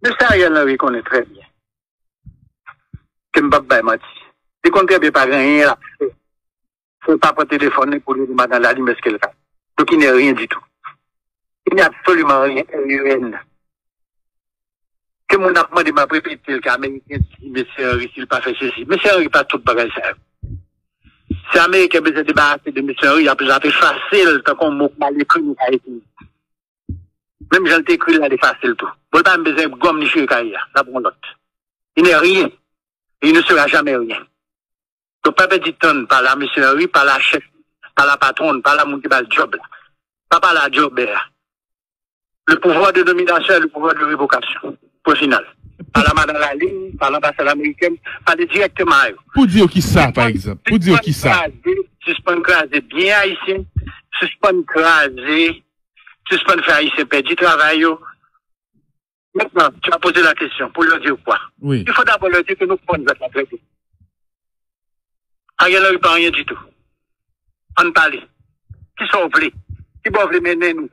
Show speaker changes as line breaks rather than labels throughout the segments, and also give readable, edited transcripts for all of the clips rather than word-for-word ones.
Monsieur Ariel Henry connaît très bien. Que je ne peux pas mentir. Il ne connaît pas rien là. Il ne faut pas prendre téléphone pour lui demander la ligne, ce qu'elle fait. Donc il n'y a rien du tout. Il n'y a absolument rien. Que mon apprend de m'a répété le cas américain dit, monsieur Henry, s'il n'a pas fait ceci. Monsieur Henry, pas tout bagage ça. Si l'Américain veut se débarrasser de monsieur Henry, il a plus facile, tant qu'on m'a mal écrit, nous a été. Même j'en ai écrit là, c'est facile tout. Vous n'avez pas besoin de gomme ni chez Kaya, là pour l'autre. Il n'est rien. Il ne sera jamais rien. Donc, pas petit temps par la monsieur Henry, par la chef, par la patronne, par la monde qui va le job là. Pas par la job là. Le pouvoir de domination et le pouvoir de révocation. Pour final. Par la madame la ligne, par l'ambassade américaine, par les directement.
Pour dire qui ça, par exemple. Pour dire qui ça.
Suspend craser bien haïtien, suspend craser, suspend faire haïtien perdre du travail. Maintenant, tu as posé la question, pour leur dire quoi?
Oui.
Il faut d'abord leur dire que nous prenons la traité. Ariel n'a pas rien du tout. On parle. Qui sont voulés? Qui doivent mener nous?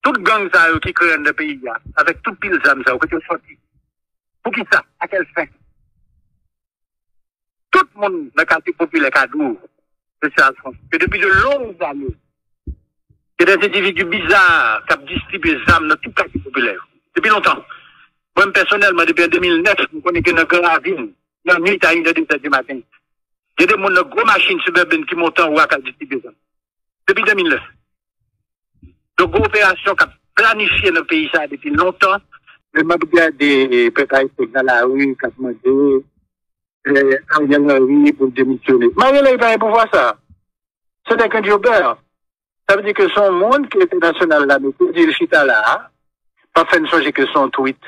Toute gang qui crée dans le pays, avec tout pile d'âmes, que tu sorti. Pour qui ça? À quelle fin? Tout le monde dans le quartier populaire cadeau de cette France, que depuis de longues années, il y a des individus bizarres qui ont distribué des âmes dans tout le quartier populaire. Depuis longtemps. Moi, personnellement, depuis 2009, je connais que dans la ville, dans la nuit à 1h du matin, il y a des gens de gros machines suburbaines qui montent en haut à distribuer des âmes. Depuis 2009. Donc, coopération qui a planifié dans le pays ça depuis longtemps. Le m'a regardé peut-être dans la rue, qui a demandé Ariel Henry pour démissionner. Ariel Henry n'a pas pouvoir ça. C'est un jobber. Ça veut dire que son monde qui est national là, mais pour dire le chita là, pas fait une chose que son tweet.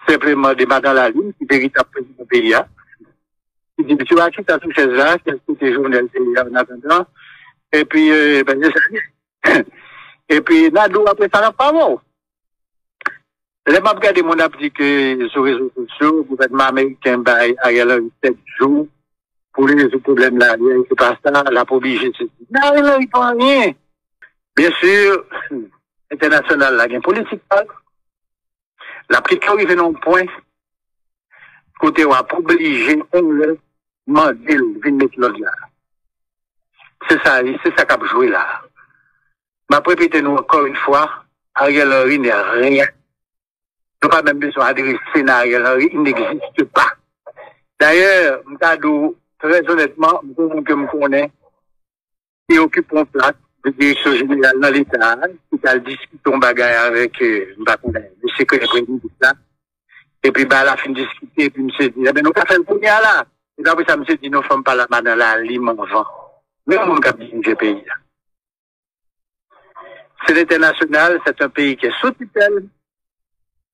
Simplement des dans la ligne, qui est véritable président du pays. Il dit, tu vas quitter tout chez là, quel que tes journaux en attendant. Et puis, ben, et puis, Nadou, après ça, n'a pas bon. Les m'a regardé mon app dit que sur les réseaux sociaux, le gouvernement américain a eu 7 jours pour résoudre le problème là. Il n'y a pas ça, la obligé. Non, il n'y a pas rien. Bien sûr, international, la gain politique, la prise qui arrive dans le point, côté où a obligé, on le mandel, vient mettre l'autre là. C'est ça qu'a joué là. Ma répétez-nous encore une fois, Ariel Henry n'est rien. Nous n'avons pas même besoin d'adresser à Ariel Henry, il n'existe pas. D'ailleurs, très honnêtement, nous que me connaît, il occupe une place de direction générale dans l'État, qui a discuté un bagage avec le secrétaire président. Et puis, à la fin de discuter, et puis, M. dit, eh bien, nous avons fait le premier là. Et après ça, M. dit, nous ne sommes pas là, dans la lime en vent. Mais on a dit, pays là. C'est l'international, c'est un pays qui est sous tutelle.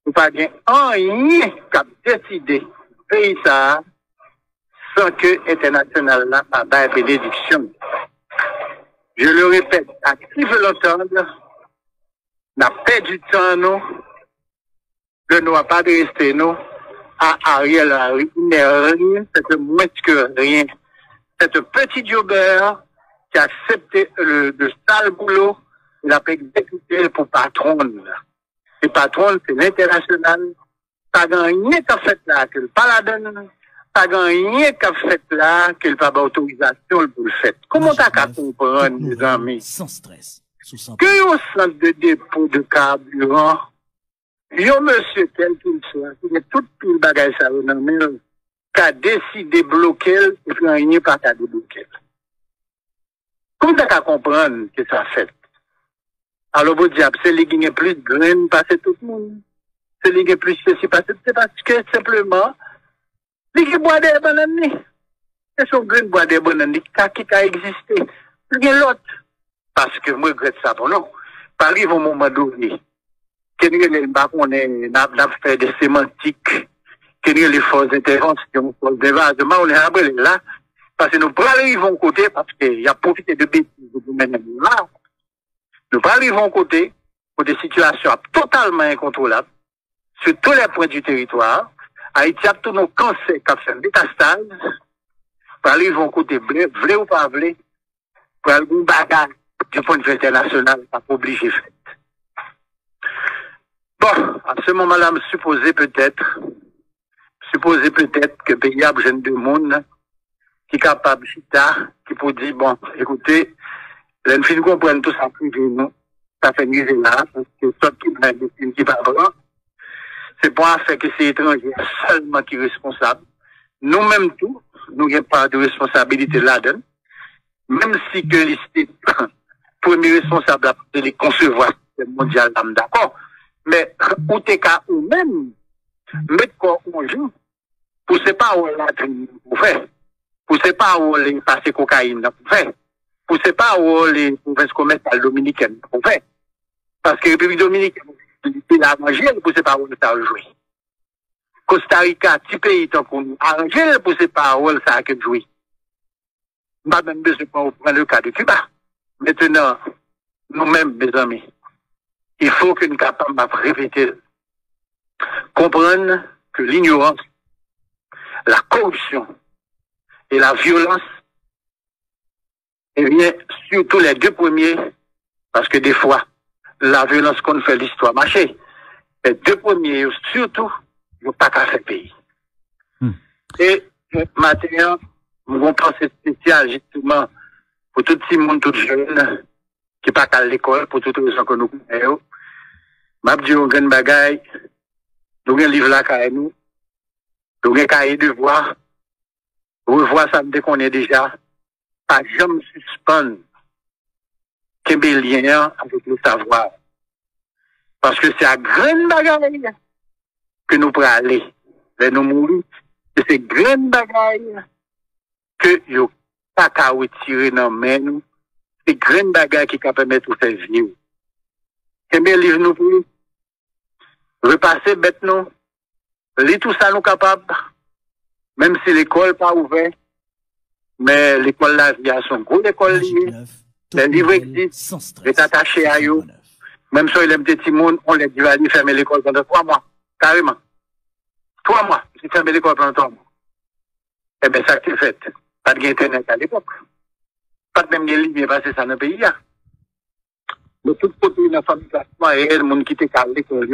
Nous pas bien rien qui a décidé pays ça sans que l'international n'a pas de bénédiction. Je le répète, à qui veut l'entendre, n'a pas du temps, nous, que nous n'a pas de rester, nous, à Ariel Henry. Il n'est rien, c'est moins que rien. C'est un petit jobber qui a accepté le sale boulot. Il a exécuté pour patronne. Et patronne, c'est l'international. Pas gagné qu'a fait là, que le paladin. Pas gagné qu'a fait là, que le pas d'autorisation pour le fait. Comment t'as qu'à comprendre, mes amis?
Sans stress.
Que au centre de dépôt de carburant, yo monsieur, quel qu'il soit, qui est tout le bagage ça, qui a décidé de bloquer, et puis rien pas qu'à débloquer. Comment t'as qu'à comprendre que ça fait? Alors, vous diable, c'est les qui ont plus de graines passer tout le monde. C'est les qui ont plus ceci passer. C'est parce que simplement, les qui boivent des bananes, c'est son grain boire des bananes qui a existé. Il y a l'autre. Parce que moi, je regrette ça pour nous. Paris, au moment donné, qu'il y a fait des sémantiques, qu'il y a les forces d'intervention, forces d'évasement, on est après là. Parce que nous arrivons côté, parce qu'il y a profité de bêtises de nous-mêmes là. Nous arrivons côté pour des situations totalement incontrôlables sur tous les points du territoire. Haïti a tous nos cancers qui ont fait un métastase. Nous arrivons côté vrai ou pas vrai, pour aller bagarre du point de vue international, pas obligé fait. Bon, à ce moment-là, me supposer peut-être que pays a besoin de monde qui est capable chita, qui peut dire, bon, écoutez, les filles comprennent tout ça privé, nous, ça fait nuire là, parce que soit qui m'a dit qui va vraiment, c'est pas un fait que c'est étranger seulement qui est responsable. Nous-mêmes tout, nous n'avons pas de responsabilité là-dedans, même si que les premier responsable de les concevoir, c'est mondial, d'accord. Mais, ou t'es qu'à ou même, mettre quoi on joue, pour c'est pas où la pour faire, pour c'est pas où les passer cocaïne pour faire, pour c'est pas où les provinces commerciales dominicaines pour faire. Parce que la République dominicaine, c'est la manger, pour c'est pas où ça a joué. Costa Rica, petit pays, tant qu'on arrangé, pour c'est pas où ça a joué. Pas même besoin de prendre le cas de Cuba. Maintenant, nous-mêmes, mes amis, il faut que nous capables de répéter, comprendre que l'ignorance, la corruption et la violence, eh bien, surtout les deux premiers, parce que des fois, la violence qu'on fait l'histoire marcher, les deux premiers, surtout, ils n'ont pas qu'à faire pays. Et maintenant, nous avons pensé spécial, justement, pour tout le monde, tout jeune, qui pas à l'école, pour toutes les raisons que nous connaissons. M'a dit, on gagne bagaille, nous avons un livre là, quand nous avons un cahier de devoir, revoir ça dès qu'on est déjà, pas jamais suspendre, qu'il y ait lien avec le savoir. Parce que c'est à grande bagaille que nous pourrons aller, vers nous mourir, et c'est grande bagaille que nous pas qu'à retirer dans main nous, c'est grande bagaille qui peut permettre de faire vivre. Qu'il y ait livre nous pour repasser bête nous, lire tout ça nous capable, même si l'école pas ouverte, mais l'école là, il y a son gros école liée, les livres existent, est attaché à eux, même si il aime des petits monde, on les dit aller fermer l'école pendant 3 mois, carrément. 3 mois, j'ai fermé l'école pendant 3 mois. Eh bien, ça c'est fait. Pas d'internet à l'époque. Pas de même de ligne passer ça dans le pays. Mais tout côté dans la famille classement et le monde qui était à l'école,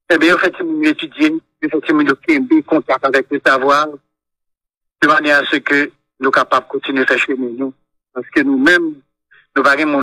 eh bien, effectivement, étudier, effectivement, le contact avec le savoir, de manière à ce que nous sommes capables de continuer à faire chez nous. Parce que nous-mêmes, nous varions